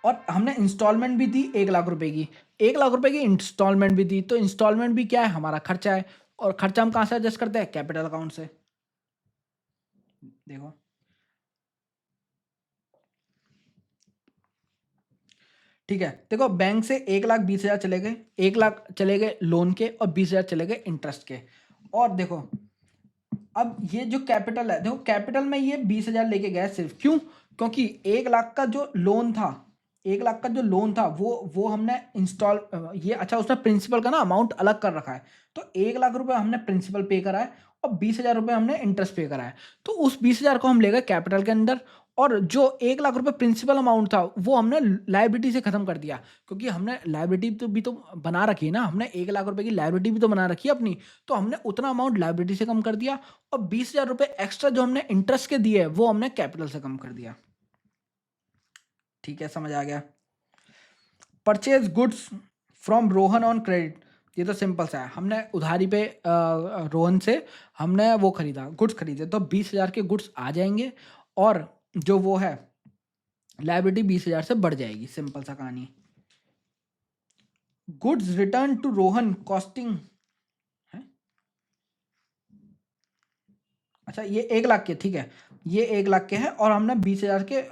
और हमने इंस्टॉलमेंट भी दी 1 लाख रुपए की, ₹1,00,000 की इंस्टॉलमेंट भी दी, तो इंस्टॉलमेंट भी क्या है, हमारा खर्चा है, और खर्चा हम कहाँ से एडजस्ट करते हैं, कैपिटल अकाउंट से। देखो ठीक है, देखो बैंक से 1,20,000 चले गए, 1,00,000 चले गए लोन के, और 20,000 चले गए इंटरेस्ट के। और देखो अब ये जो कैपिटल है, देखो कैपिटल में ये 20,000 लेके गए सिर्फ, क्यों? क्योंकि 1,00,000 का जो लोन था, 1,00,000 का जो लोन था वो हमने इंस्टॉल ये अच्छा, उसमें प्रिंसिपल का ना अमाउंट अलग कर रखा है, तो 1,00,000 रुपए हमने प्रिंसिपल पे करा है, और 20,000 रुपए हमने इंटरेस्ट पे करा है। तो उस 20,000 को हम ले गए कैपिटल के अंदर, और जो 1,00,000 रुपए प्रिंसिपल अमाउंट था वो हमने लाइबिलिटी से खत्म कर दिया, क्योंकि हमने लाइबिलिटी तो बना रखी है ना, हमने 1,00,000 रुपए की लाइबिलिटी भी तो बना रखी है अपनी, तो हमने उतना अमाउंट लाइबिलिटी से कम कर दिया, और 20,000 रुपए एक्स्ट्रा जो हमने इंटरेस्ट के दिए वो हमने कैपिटल से कम कर दिया। ठीक है, समझ आ गया। Purchase goods from Rohan on credit, ये तो सिंपल सा है, हमने उधारी पे रोहन से हमने वो खरीदा, गुड्स खरीदे, तो 20,000 के गुड्स आ जाएंगे, और जो वो है लायबिलिटी 20,000 से बढ़ जाएगी, सिंपल सा कहानी। Goods return to Rohan costing है, अच्छा ये 1,00,000 के, ठीक है, ये 1,00,000 के हैं, और हमने 20,000 के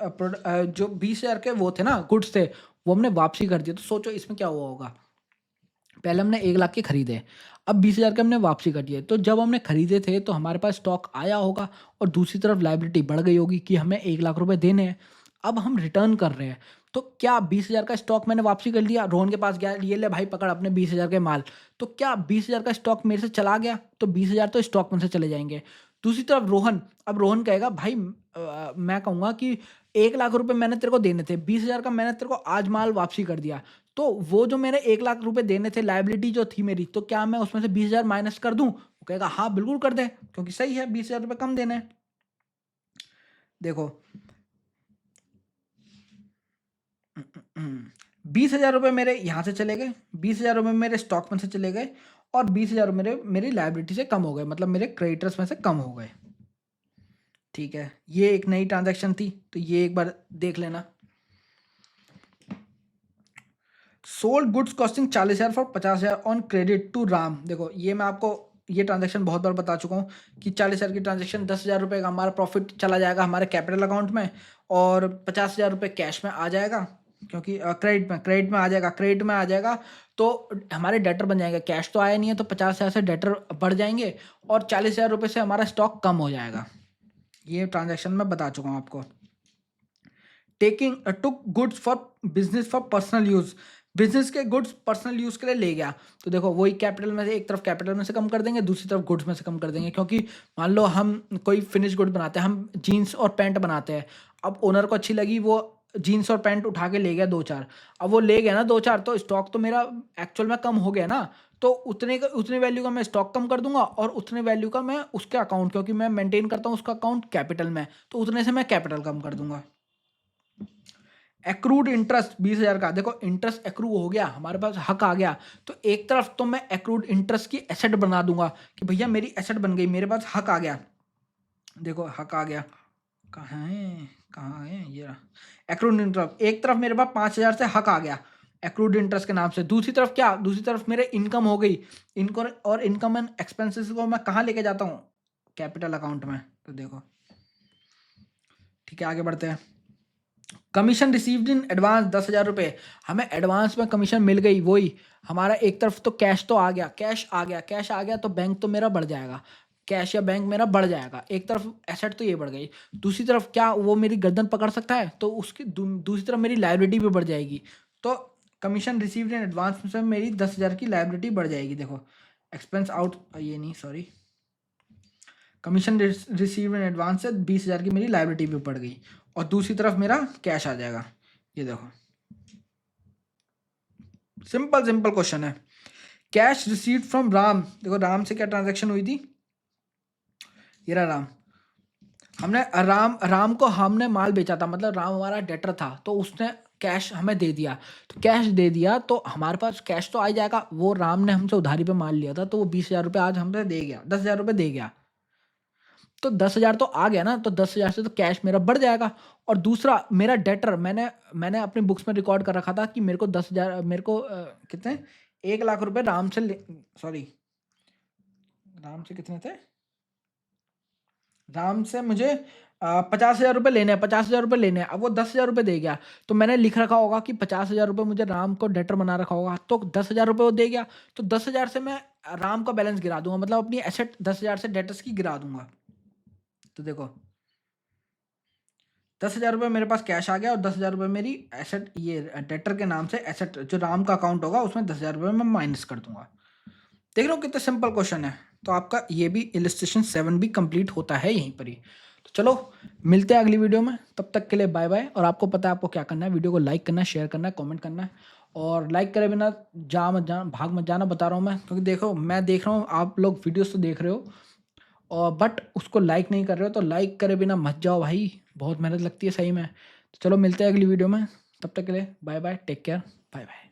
जो 20,000 के वो थे ना गुड्स थे, वो हमने वापसी कर दिए। तो सोचो इसमें क्या हुआ होगा, पहले हमने 1,00,000 के खरीदे, अब 20,000 के हमने वापसी कर दिए, तो जब हमने खरीदे थे तो हमारे पास स्टॉक आया होगा, और दूसरी तरफ लायबिलिटी बढ़ गई होगी कि हमें 1,00,000 रुपए देने हैं, अब हम रिटर्न कर रहे हैं, तो क्या 20,000 का स्टॉक मैंने वापसी कर लिया, रोहन के पास गया, ये ले भाई पकड़ अपने 20,000 के माल, तो क्या 20,000 का स्टॉक मेरे से चला गया, तो 20,000 तो स्टॉक में से चले जाएंगे। दूसरी तरफ रोहन, अब रोहन कहेगा भाई मैं कहूँगा कि 1,00,000 रुपए मैंने तेरे को देने थे, 20,000 का मैंने तेरे को आज माल वापसी कर दिया, तो वो जो मेरे 1,00,000 रुपए देने थे, लायबिलिटी जो थी मेरी, तो क्या मैं उसमें से 20,000 माइनस कर दूं? वो कहेगा हाँ बिल्कुल कर दे, क्योंकि सही है, 20,000 रुपए कम देने हैं। देखो 20,000 रुपए मेरे यहाँ से चले गए, 20,000 रुपए मेरे स्टॉक में से चले गए, और 20,000 मेरे मेरी लायबिलिटी से कम हो गए, मतलब मेरे क्रेडिटर्स में से कम हो गए। ठीक है, ये एक नई ट्रांजैक्शन थी, तो ये एक बार देख लेना। Sold goods costing 40,000 for 50,000 on credit to Ram. देखो ये मैं आपको ये ट्रांजैक्शन बहुत बार बता चुका हूँ कि 40,000 की ट्रांजैक्शन 10,000 रुपये का हमारा प्रॉफिट चला जाएगा हमारे कैपिटल अकाउंट में, और 50,000 रुपये कैश में आ जाएगा, क्योंकि क्रेडिट में आ जाएगा, क्रेडिट में आ जाएगा, तो हमारे डेटर बन जाएंगे, कैश तो आया नहीं है, तो 50,000 से डेटर बढ़ जाएंगे, और 40,000 रुपये से हमारा स्टॉक कम हो जाएगा। ये ट्रांजैक्शन मैं बता चुका हूँ आपको। Taking took goods for business for personal use, business के गुड्स पर्सनल यूज के लिए ले गया, तो देखो वही कैपिटल में से, एक तरफ कैपिटल में से कम कर देंगे, दूसरी तरफ गुड्स में से कम कर देंगे, क्योंकि मान लो हम कोई फिनिश गुड बनाते हैं, हम जीन्स और पैंट बनाते हैं, अब ओनर को अच्छी लगी, वो जीन्स और पैंट उठा के ले गया 2-4, अब वो ले गया ना 2-4, तो स्टॉक तो मेरा एक्चुअल में कम हो गया ना, तो उतने वैल्यू का मैं स्टॉक कम कर दूंगा, और उतने वैल्यू का मैं उसके अकाउंट, क्योंकि मैं मेंटेन करता हूँ उसका अकाउंट कैपिटल में, तो उतने से मैं कैपिटल कम कर दूंगा। एक्रूड इंटरेस्ट 20,000 का, देखो इंटरेस्ट एक्रू हो गया, हमारे पास हक आ गया, तो एक तरफ तो मैं एक्रूड इंटरेस्ट की एसेट बना दूंगा कि भैया मेरी एसेट बन गई, मेरे पास हक आ गया, देखो हक आ गया, कहाँ है ये रहा, एक्रूड इंटरेस्ट, एक तरफ मेरे पास 5,000 से हक आ गया एक्रूड इंटरेस्ट के नाम से, दूसरी तरफ क्या, दूसरी तरफ मेरे इनकम हो गई, इनकम और इनकम एंड एक्सपेंसेस को मैं कहाँ लेके जाता हूँ, कैपिटल अकाउंट में, तो देखो ठीक है, आगे बढ़ते हैं। कमीशन रिसीव्ड इन एडवांस 10,000 रुपये, हमें एडवांस में कमीशन मिल गई, वही हमारा एक तरफ तो कैश तो आ गया, कैश आ गया, तो बैंक तो मेरा बढ़ जाएगा, कैश या बैंक मेरा बढ़ जाएगा, एक तरफ एसेट तो ये बढ़ गई, दूसरी तरफ क्या वो मेरी गर्दन पकड़ सकता है, तो उसकी दूसरी तरफ मेरी लायबिलिटी भी बढ़ जाएगी, तो कमीशन रिसीव्ड इन एडवांस में मेरी 10,000 की लायबिलिटी बढ़ जाएगी। देखो एक्सपेंस आउट, ये नहीं sorry, commission received in advance से 20,000 की मेरी लायबिलिटी भी बढ़ गई, और दूसरी तरफ मेरा कैश आ जाएगा। ये देखो सिंपल क्वेश्चन है। कैश रिसीव्ड फ्रॉम राम, देखो राम से क्या ट्रांजैक्शन हुई थी, ये रहा राम, हमने राम को हमने माल बेचा था, मतलब राम हमारा डेटर था, तो उसने कैश हमें दे दिया, तो कैश दे दिया तो हमारे पास कैश तो आ जाएगा, वो राम ने हमसे उधारी पे माल लिया था, तो वो 20,000 रुपये आज हमसे दे गया, 10,000 रुपये दे गया, तो 10,000 तो आ गया ना, तो 10,000 से तो कैश मेरा बढ़ जाएगा। और दूसरा मेरा डेटर, मैंने अपने बुक्स में रिकॉर्ड कर रखा था कि मेरे को 10,000, मेरे को कितने, 1,00,000 रुपए राम से सॉरी, राम से कितने थे, राम से मुझे 50,000 रुपये लेने हैं, 50,000 रुपये लेने हैं। अब वो 10,000 रुपये दे गया, तो मैंने लिख रखा होगा कि 50,000 रुपये मुझे राम को डेटर बना रखा होगा, तो 10,000 रुपये वो दे गया, तो 10,000 से मैं राम का बैलेंस गिरा दूंगा, मतलब अपनी एसेट 10,000 से डेटर्स की गिरा दूंगा। तो देखो 10,000 रुपये मेरे पास कैश आ गया, और 10,000 रुपये मेरी एसेट, ये डेटर के नाम से एसेट, जो राम का अकाउंट होगा उसमें 10,000 रुपये मैं माइनस कर दूंगा। देख रहे हो कितना सिंपल क्वेश्चन है। तो आपका ये भी इलस्ट्रेशन 7 भी कंप्लीट होता है यहीं पर ही। तो चलो मिलते हैं अगली वीडियो में, तब तक के लिए बाय बाय। और आपको पता है आपको क्या करना है, वीडियो को लाइक करना है, शेयर करना है, कमेंट करना है, और लाइक करे बिना भाग मत जाना, बता रहा हूँ मैं, क्योंकि देखो मैं देख रहा हूँ आप लोग वीडियोस तो देख रहे हो, और बट उसको लाइक नहीं कर रहे हो, तो लाइक करे बिना मत जाओ भाई, बहुत मेहनत लगती है सही में। तो चलो मिलते हैं अगली वीडियो में, तब तक के लिए bye bye, take care, bye bye.